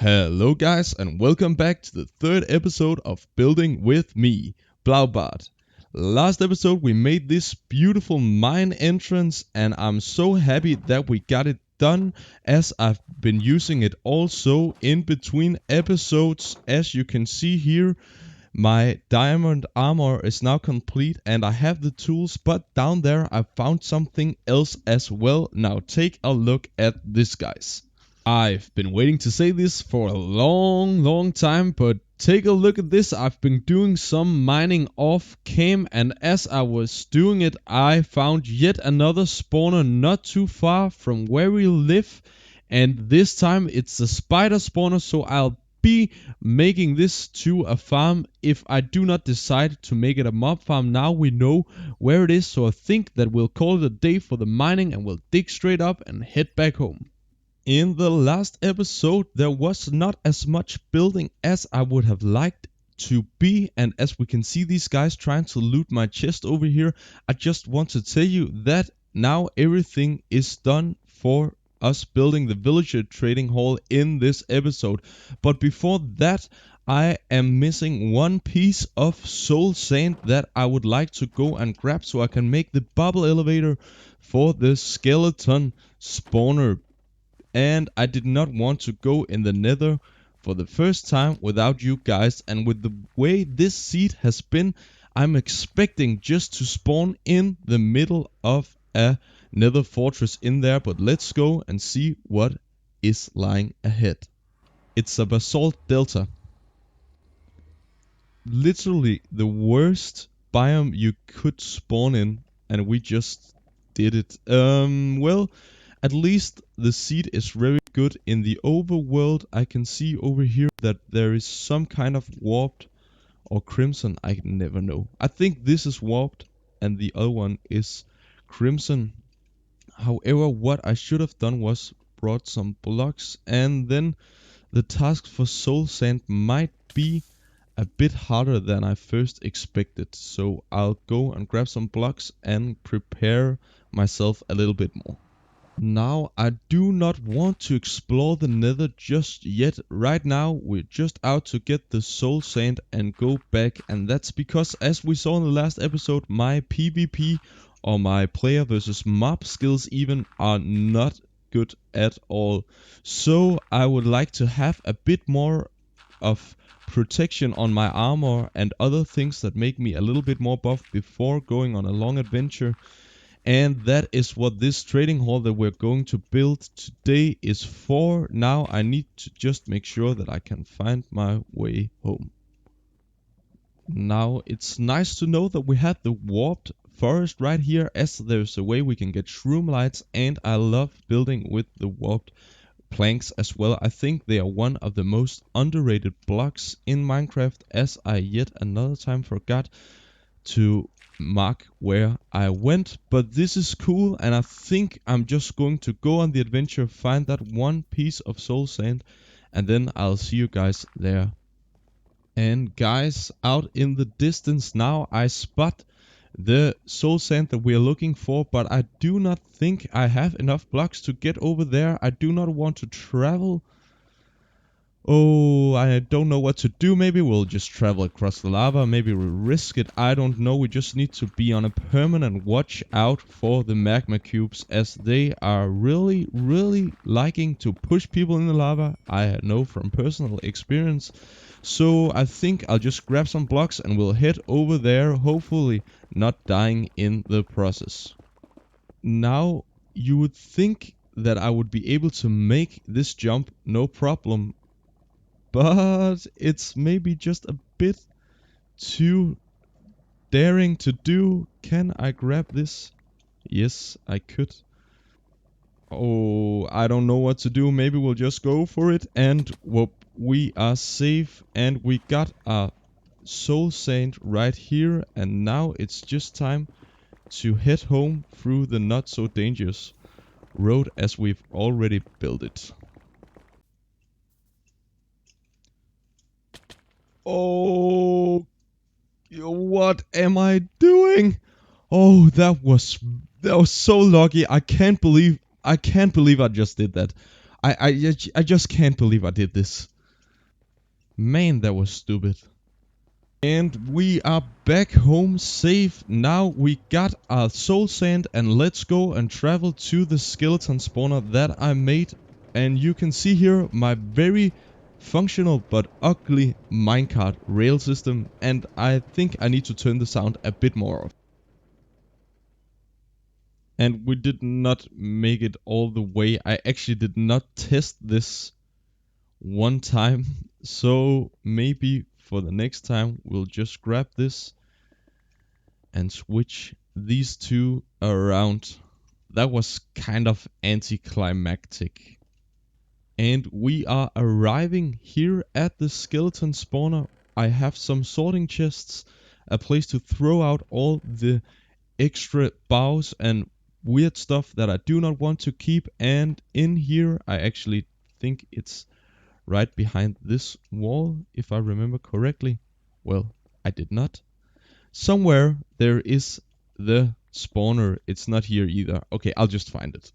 Hello guys and welcome back to the third episode of Building with me, Blaubart. Last episode we made this beautiful mine entrance and I'm so happy that we got it done as I've been using it also in between episodes. As you can see here, my diamond armor is now complete and I have the tools, but down there I found something else as well. Now take a look at this, guys. I've been waiting to say this for a long time, but take a look at this. I've been doing some mining off cam, and as I was doing it, I found yet another spawner not too far from where we live. And this time it's a spider spawner, so I'll be making this to a farm if I do not decide to make it a mob farm. Now we know where it is, so I think that we'll call it a day for the mining and we'll dig straight up and head back home. In the last episode, there was not as much building as I would have liked to be, and as we can see these guys trying to loot my chest over here, I just want to tell you that now everything is done for us building the villager trading hall in this episode. But before that, I am missing one piece of soul sand that I would like to go and grab so I can make the bubble elevator for the skeleton spawner. And I did not want to go in the nether for the first time without you guys, and with the way this seed has been, I'm expecting just to spawn in the middle of a nether fortress in there, but let's go and see what is lying ahead. It's a basalt delta. Literally the worst biome you could spawn in, and we just did it. Well, at least the seed is very good in the overworld. I can see over here that there is some kind of warped or crimson. I never know. I think this is warped and the other one is crimson. However, what I should have done was brought some blocks, and then the task for soul sand might be a bit harder than I first expected. So I'll go and grab some blocks and prepare myself a little bit more. Now, I do not want to explore the nether just yet. Right now, we're just out to get the soul sand and go back. And that's because, as we saw in the last episode, my PvP or my player versus mob skills even are not good at all. So I would like to have a bit more of protection on my armor and other things that make me a little bit more buff before going on a long adventure. And that is what this trading hall that we're going to build today is for. Now I need to just make sure that I can find my way home. Now it's nice to know that we have the warped forest right here, as there's a way we can get shroom lights, and I love building with the warped planks as well. I think they are one of the most underrated blocks in Minecraft, as I yet another time forgot to mark where I went. But this is cool, and I think I'm just going to go on the adventure, find that one piece of soul sand, and then I'll see you guys there. And guys, out in the distance now I spot the soul sand that we are looking for, but I do not think I have enough blocks to get over there. I do not want to travel. Oh, I don't know what to do. Maybe we'll just travel across the lava. Maybe we'll risk it. I don't know. We just need to be on a permanent watch out for the magma cubes, as they are really liking to push people in the lava. I know from personal experience. So I think I'll just grab some blocks and we'll head over there, hopefully not dying in the process. Now, you would think that I would be able to make this jump no problem, but it's maybe just a bit too daring to do. Can I grab this? Yes, I could. Oh, I don't know what to do. Maybe we'll just go for it, and whoop, we are safe, and we got a soul sand right here, and now it's just time to head home through the not so dangerous road as we've already built it. Oh, what am I doing? Oh, that was so lucky. I can't believe I just did that. I just can't believe I did this. Man, that was stupid. And we are back home safe. Now we got our soul sand and let's go and travel to the skeleton spawner that I made. And you can see here my very functional but ugly minecart rail system. And I think I need to turn the sound a bit more off. And we did not make it all the way. I actually did not test this one time. So maybe for the next time we'll just grab this and switch these two around. That was kind of anticlimactic. And we are arriving here at the skeleton spawner. I have some sorting chests, a place to throw out all the extra bows and weird stuff that I do not want to keep. And in here, I actually think it's right behind this wall, if I remember correctly. Well, I did not. Somewhere there is the spawner. It's not here either. Okay, I'll just find it.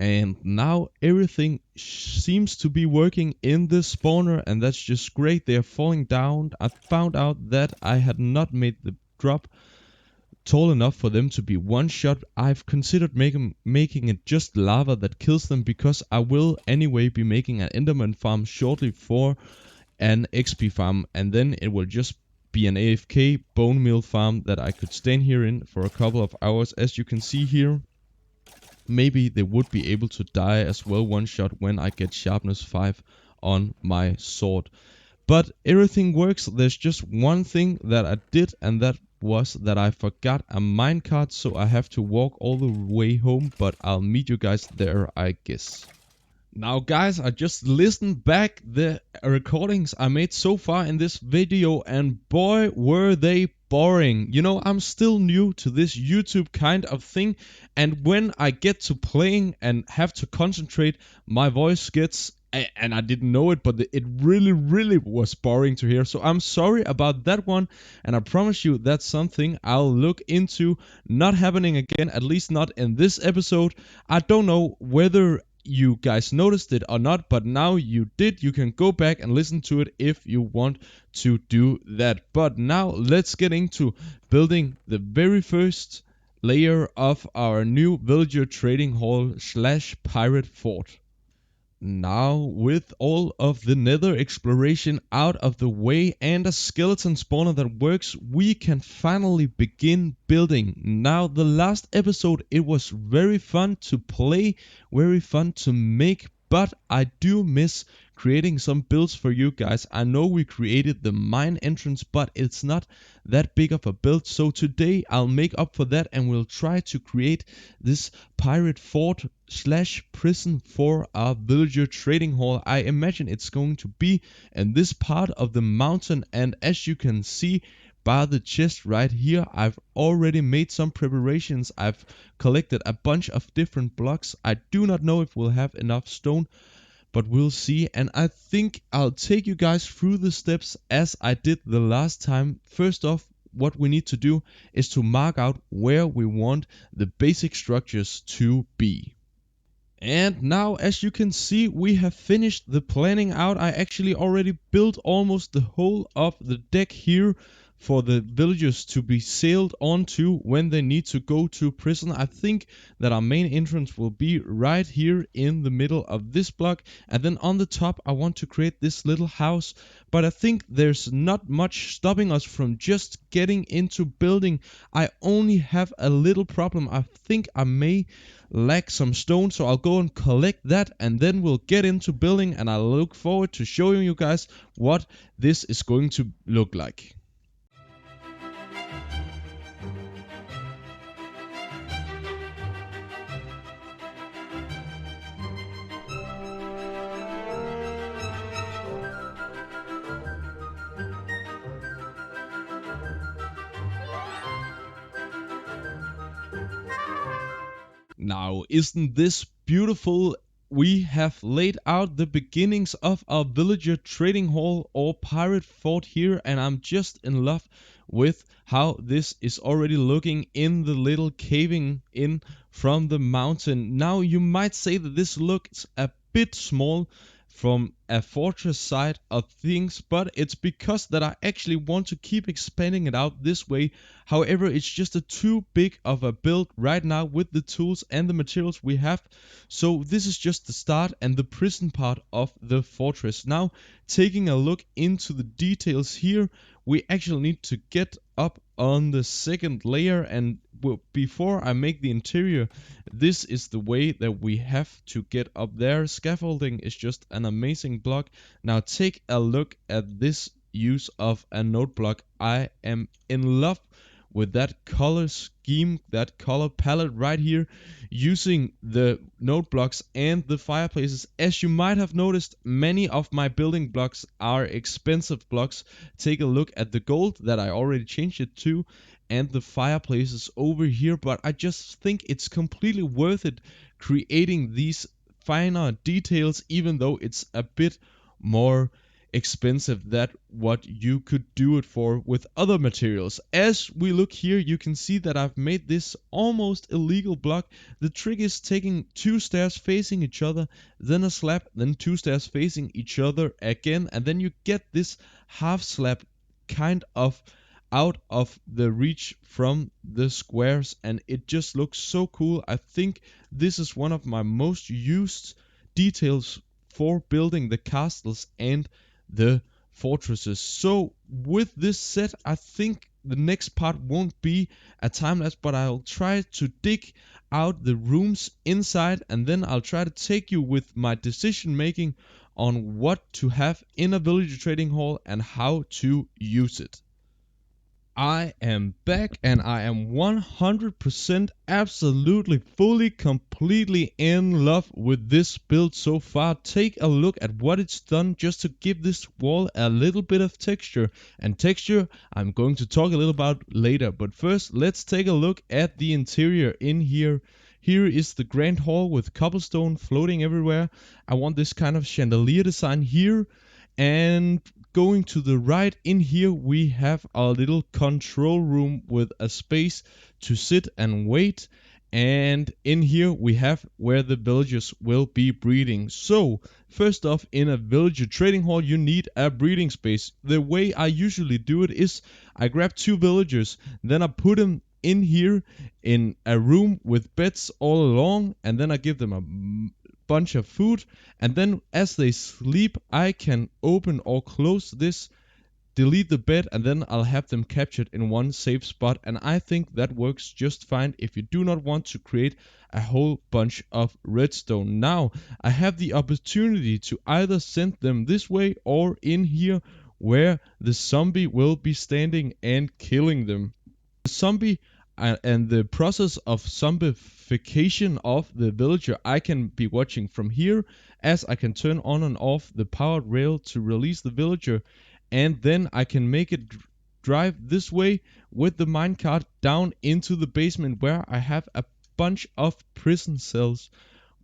And now everything seems to be working in this spawner, and that's just great. They are falling down. I found out that I had not made the drop tall enough for them to be one shot. I've considered making it just lava that kills them, because I will anyway be making an enderman farm shortly for an XP farm, and then it will just be an AFK bone meal farm that I could stand here in for a couple of hours. As you can see here, maybe they would be able to die as well one shot when I get sharpness 5 on my sword. But everything works. There's just one thing that I did, and that was that I forgot a minecart, so I have to walk all the way home, but I'll meet you guys there, I guess. Now guys, I just listened back the recordings I made so far in this video, and boy were they boring. You know, I'm still new to this YouTube kind of thing, and when I get to playing and have to concentrate, my voice gets, and I didn't know it, but it really was boring to hear. So I'm sorry about that one, and I promise you that's something I'll look into not happening again, at least not in this episode. I don't know whether you guys noticed it or not, but now you did. You can go back and listen to it if you want to do that. But now let's get into building the very first layer of our new villager trading hall / pirate fort. Now, with all of the nether exploration out of the way and a skeleton spawner that works, we can finally begin building. Now, the last episode, it was very fun to play, very fun to make, but I do miss creating some builds for you guys. I know we created the mine entrance, but it's not that big of a build. So today I'll make up for that, and we'll try to create this pirate fort / prison for our villager trading hall. I imagine it's going to be in this part of the mountain, and as you can see by the chest right here, I've already made some preparations. I've collected a bunch of different blocks. I do not know if we'll have enough stone, but we'll see. And I think I'll take you guys through the steps as I did the last time. First off, what we need to do is to mark out where we want the basic structures to be. And now, as you can see, we have finished the planning out. I actually already built almost the whole of the deck here for the villagers to be sailed onto when they need to go to prison. I think that our main entrance will be right here in the middle of this block, and then on the top I want to create this little house. But I think there's not much stopping us from just getting into building. I only have a little problem. I think I may lack some stone, so I'll go and collect that, and then we'll get into building, and I look forward to showing you guys what this is going to look like. Now, isn't this beautiful? We have laid out the beginnings of our villager trading hall or pirate fort here, and I'm just in love with how this is already looking in the little caving in from the mountain. Now, you might say that this looks a bit small, from a fortress side of things, but it's because that I actually want to keep expanding it out this way. However, it's just a too big of a build right now with the tools and the materials we have. So this is just the start and the prison part of the fortress. Now, taking a look into the details here, we actually need to get up on the second layer, and before I make the interior, this is the way that we have to get up there. Scaffolding is just an amazing block. Now take a look at this use of a note block. I am in love with that color scheme, that color palette right here, using the note blocks and the fireplaces. As you might have noticed, many of my building blocks are expensive blocks. Take a look at the gold that I already changed it to, and the fireplaces over here, but I just think it's completely worth it creating these finer details, even though it's a bit more expensive than what you could do it for with other materials. As we look here, you can see that I've made this almost illegal block. The trick is taking two stairs facing each other, then a slab, then two stairs facing each other again, and then you get this half slab kind of out of the reach from the squares, and it just looks so cool. I think this is one of my most used details for building the castles and the fortresses. So with this set, I think the next part won't be a time lapse, but I'll try to dig out the rooms inside, and then I'll try to take you with my decision making on what to have in a villager trading hall and how to use it. I am back, and I am 100% absolutely fully completely in love with this build so far. Take a look at what it's done just to give this wall a little bit of texture. And texture I'm going to talk a little about later, but first let's take a look at the interior in here. Here is the grand hall with cobblestone floating everywhere. I want this kind of chandelier design here. And going to the right in here, we have our little control room with a space to sit and wait. And in here we have where the villagers will be breeding. So first off, in a villager trading hall, you need a breeding space. The way I usually do it is I grab two villagers, then I put them in here in a room with beds all along, and then I give them a bunch of food, and then as they sleep I can open or close this, delete the bed, and then I'll have them captured in one safe spot. And I think that works just fine if you do not want to create a whole bunch of redstone. Now I have the opportunity to either send them this way or in here where the zombie will be standing and killing them. The zombie and the process of zombification of the villager I can be watching from here, as I can turn on and off the powered rail to release the villager, and then I can make it drive this way with the minecart down into the basement where I have a bunch of prison cells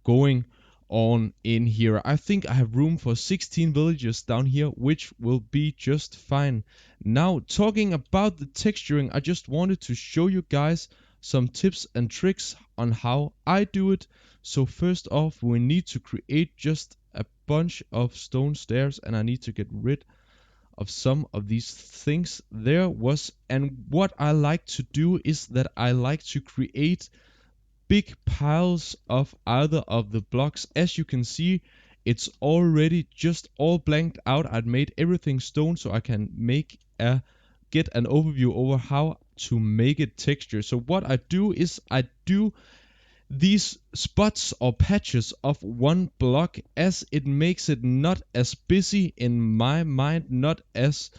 going on in here. I think I have room for 16 villagers down here, which will be just fine. Now, talking about the texturing, I just wanted to show you guys some tips and tricks on how I do it. So first off, we need to create just a bunch of stone stairs, and I need to get rid of some of these things there was. And what I like to do is that I like to create big piles of either of the blocks. As you can see, it's already just all blanked out. I'd made everything stone so I can get an overview over how to make it texture. So what I do is I do these spots or patches of one block, as it makes it not as busy in my mind, not as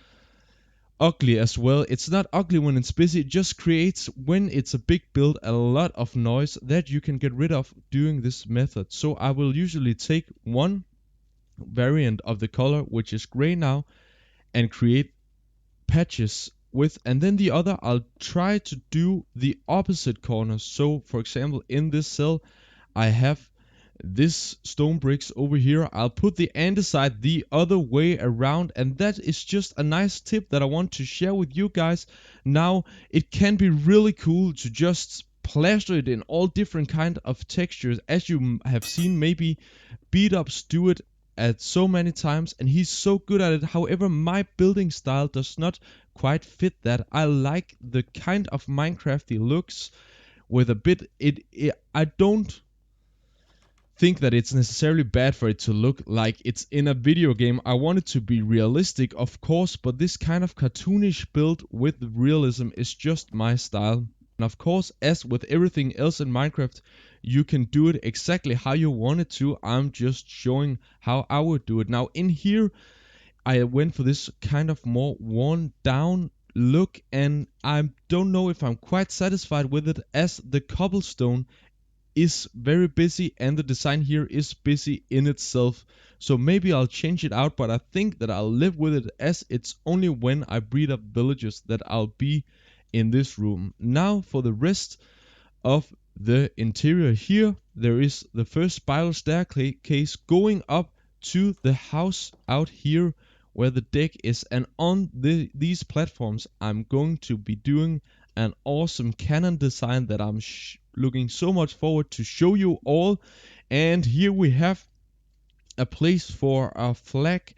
ugly as well. It's not ugly when it's busy, it just creates, when it's a big build, a lot of noise that you can get rid of doing this method. So I will usually take one variant of the color, which is gray now, and create patches with, and then the other I'll try to do the opposite corner. So for example, in this cell I have this stone bricks over here. I'll put the andesite the other way around, and that is just a nice tip that I want to share with you guys. Now, it can be really cool to just plaster it in all different kind of textures, as you have seen maybe beat ups do it at so many times, and he's so good at it. However, my building style does not quite fit that. I like the kind of Minecrafty looks with a bit. I don't think that it's necessarily bad for it to look like it's in a video game. I want it to be realistic, of course, but this kind of cartoonish build with realism is just my style. And of course, as with everything else in Minecraft, you can do it exactly how you want it to. I'm just showing how I would do it. Now in here, I went for this kind of more worn down look, and I don't know if I'm quite satisfied with it, as the cobblestone is very busy and the design here is busy in itself. So maybe I'll change it out, but I think that I'll live with it, as it's only when I breed up villagers that I'll be in this room. Now for the rest of the interior here, there is the first spiral staircase going up to the house out here where the deck is, and on these platforms I'm going to be doing an awesome cannon design that I'm looking so much forward to show you all. And here we have a place for a flag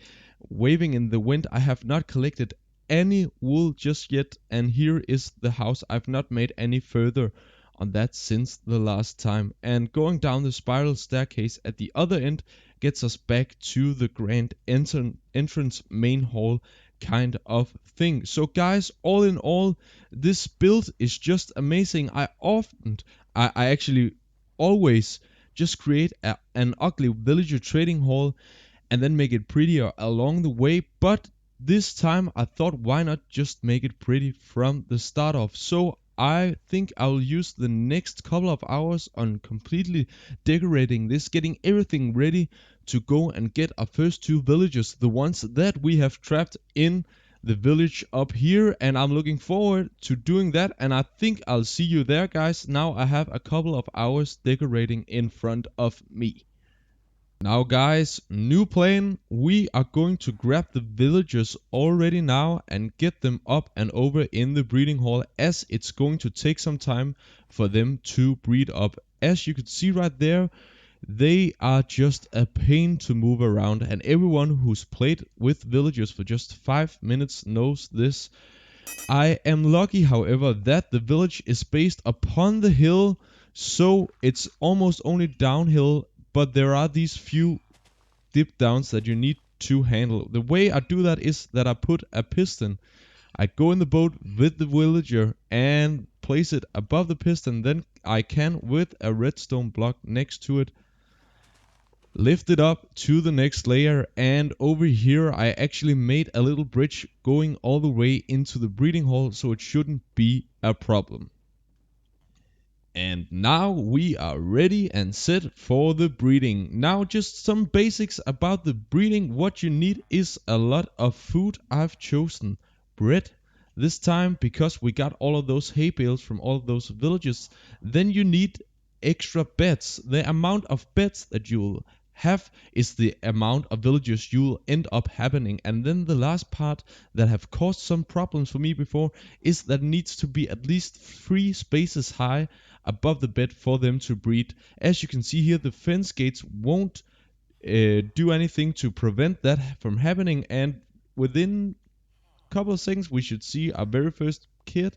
waving in the wind. I have not collected any wool just yet, and here is the house. I've not made any further on that since the last time. And going down the spiral staircase at the other end gets us back to the grand entrance main hall kind of thing. So guys, all in all, this build is just amazing. I actually always just create an ugly villager trading hall and then make it prettier along the way. But this time I thought, why not just make it pretty from the start off? So I think I'll use the next couple of hours on completely decorating this, getting everything ready to go and get our first two villagers, the ones that we have trapped in the village up here, and I'm looking forward to doing that, and I think I'll see you there, guys. Now I have a couple of hours decorating in front of me. Now guys, new plan. We are going to grab the villagers already now and get them up and over in the breeding hall, as it's going to take some time for them to breed up. As you can see right there, they are just a pain to move around, and everyone who's played with villagers for just 5 minutes knows this. I am lucky, however, that the village is based upon the hill, so it's almost only downhill, but there are these few dip downs that you need to handle. The way I do that is that I put a piston. I go in the boat with the villager and place it above the piston, then I can, with a redstone block next to it, lift it up to the next layer, and over here I actually made a little bridge going all the way into the breeding hall, so it shouldn't be a problem. And now we are ready and set for the breeding. Now just some basics about the breeding. What you need is a lot of food. I've chosen bread this time because we got all of those hay bales from all of those villages. Then you need extra beds. The amount of beds that you'll have is the amount of villagers you'll end up happening. And then the last part that have caused some problems for me before is that it needs to be at least 3 spaces high above the bed for them to breed. As you can see here, the fence gates won't do anything to prevent that from happening, and within a couple of seconds we should see our very first kid,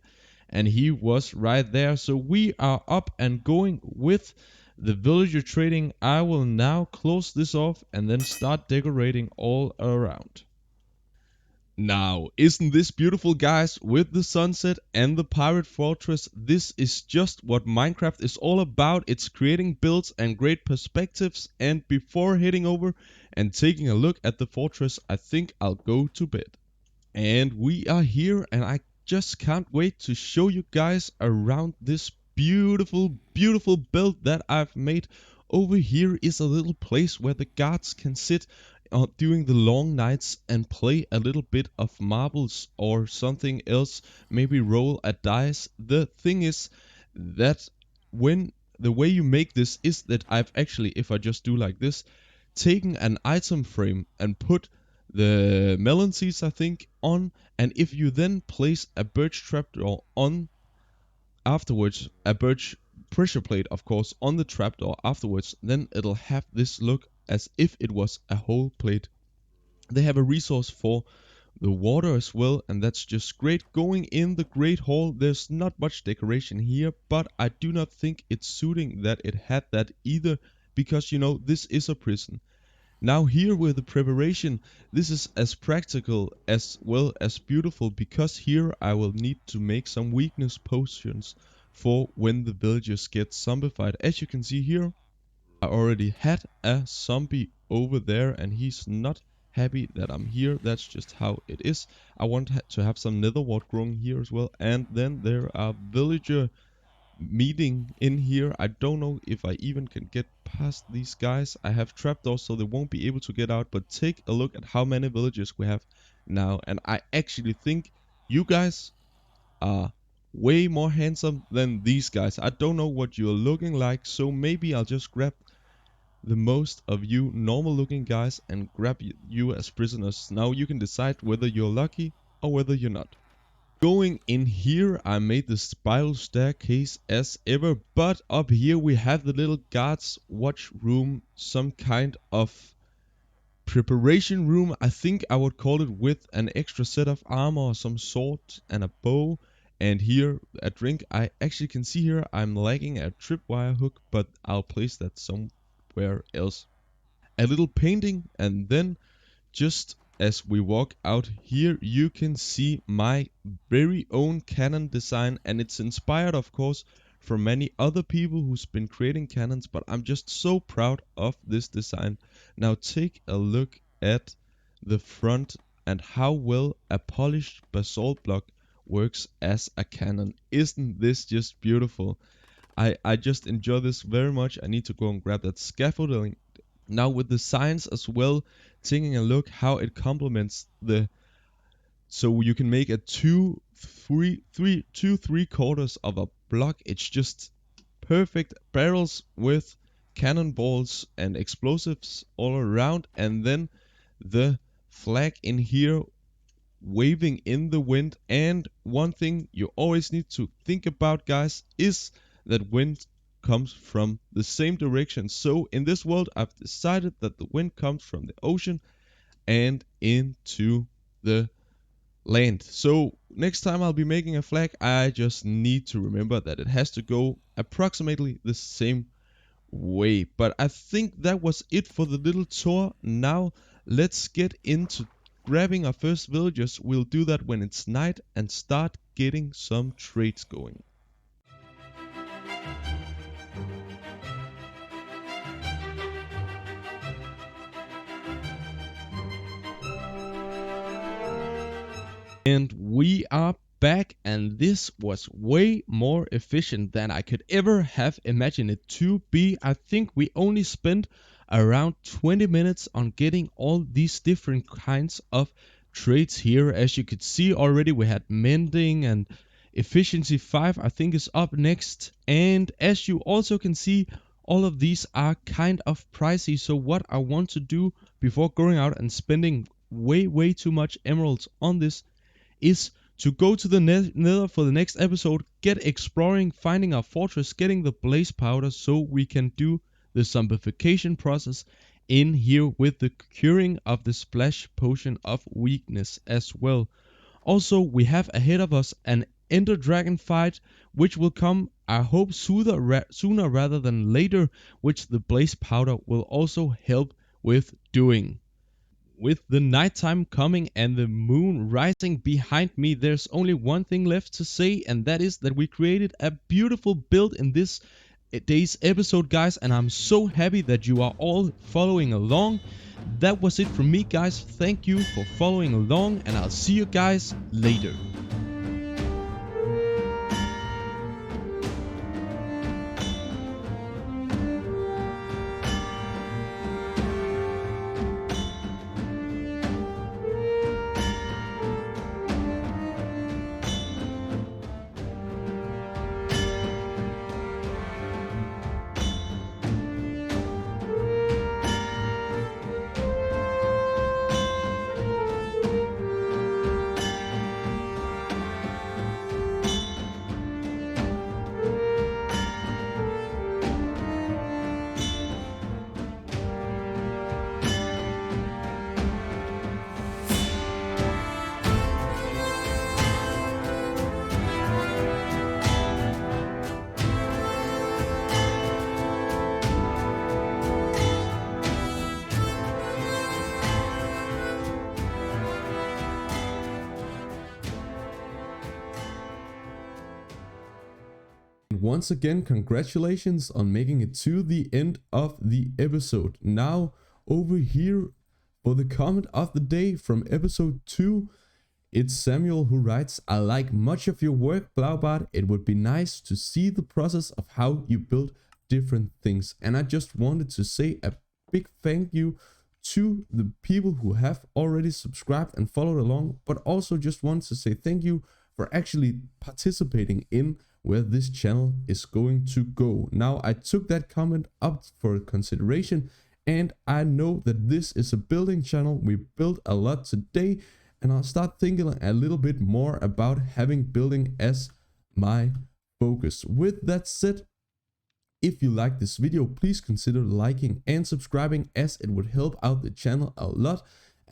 and he was right there. So we are up and going with the villager trading. I will now close this off and then start decorating all around. Now, isn't this beautiful, guys? With the sunset and the pirate fortress, this is just what Minecraft is all about. It's creating builds and great perspectives. And before heading over and taking a look at the fortress, I think I'll go to bed. And we are here, and I just can't wait to show you guys around this beautiful build that I've made. Over here is a little place where the guards can sit during the long nights and play a little bit of marbles or something else, maybe roll a dice. The thing is that when the way you make this is that I've actually, if I just do like this, taken an item frame and put the melon seeds, I think, on, and if you then place a birch trapdoor on afterwards, a birch pressure plate, of course, on the trapdoor afterwards, then it'll have this look as if it was a whole plate. They have a resource for the water as well, and that's just great. Going in the Great Hall, there's not much decoration here, but I do not think it's suiting that it had that either, because this is a prison. Now here with the preparation, this is as practical as well as beautiful, because here I will need to make some weakness potions for when the villagers get zombified. As you can see here, I already had a zombie over there and he's not happy that I'm here. That's just how it is. I want to have some nether wart growing here as well. And then there are villager meeting in here. I don't know if I even can get past these guys. I have trapdoors so they won't be able to get out, but take a look at how many villagers we have now. And I actually think you guys are way more handsome than these guys. I don't know what you're looking like, so maybe I'll just grab the most of you normal looking guys and grab you as prisoners. Now you can decide whether you're lucky or whether you're not. Going in here, I made the spiral staircase as ever, but up here we have the little guards watch room, some kind of preparation room. I think I would call it, with an extra set of armor, some sword and a bow. And here a drink. I actually can see here I'm lagging a tripwire hook, but I'll place that somewhere else. A little painting, and then just as we walk out here, you can see my very own cannon design, and it's inspired, of course, from many other people who's been creating cannons, but I'm just so proud of this design. Now take a look at the front and how well a polished basalt block works as a cannon. Isn't this just beautiful? I just enjoy this very much. I need to go and grab that scaffolding. Now with the signs as well, taking a look how it complements the, so you can make a two three quarters of a block. It's just perfect. Barrels with cannonballs and explosives all around, and then the flag in here waving in the wind. And one thing you always need to think about, guys, is that wind comes from the same direction. So in this world, I've decided that the wind comes from the ocean and into the land. So next time I'll be making a flag, I just need to remember that it has to go approximately the same way. But I think that was it for the little tour. Now let's get into grabbing our first villagers. We'll do that when it's night and start getting some trades going. And we are back, and this was way more efficient than I could ever have imagined it to be. I think we only spent around 20 minutes on getting all these different kinds of traits here. As you could see already, we had mending, and efficiency 5 I think is up next. And as you also can see, all of these are kind of pricey. So what I want to do before going out and spending way too much emeralds on this is to go to the nether for the next episode, get exploring, finding our fortress, getting the blaze powder so we can do the zombification process in here with the curing of the splash potion of weakness as well. Also, we have ahead of us an ender dragon fight, which will come, I hope, sooner rather than later, which the blaze powder will also help with doing. With the nighttime coming and the moon rising behind me, there's only one thing left to say, and that is that we created a beautiful build in this day's episode, guys, and I'm so happy that you are all following along. That was it from me, guys. Thank you for following along, and I'll see you guys later. And once again, congratulations on making it to the end of the episode. Now, over here for the comment of the day from episode 2, it's Samuel who writes, I like much of your work, Blaubart. It would be nice to see the process of how you build different things. And I just wanted to say a big thank you to the people who have already subscribed and followed along, but also just want to say thank you for actually participating in where this channel is going to go. Now, I took that comment up for consideration, and I know that this is a building channel. We built a lot today, and I'll start thinking a little bit more about having building as my focus. With that said, if you like this video, please consider liking and subscribing, as it would help out the channel a lot.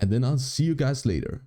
And then I'll see you guys later.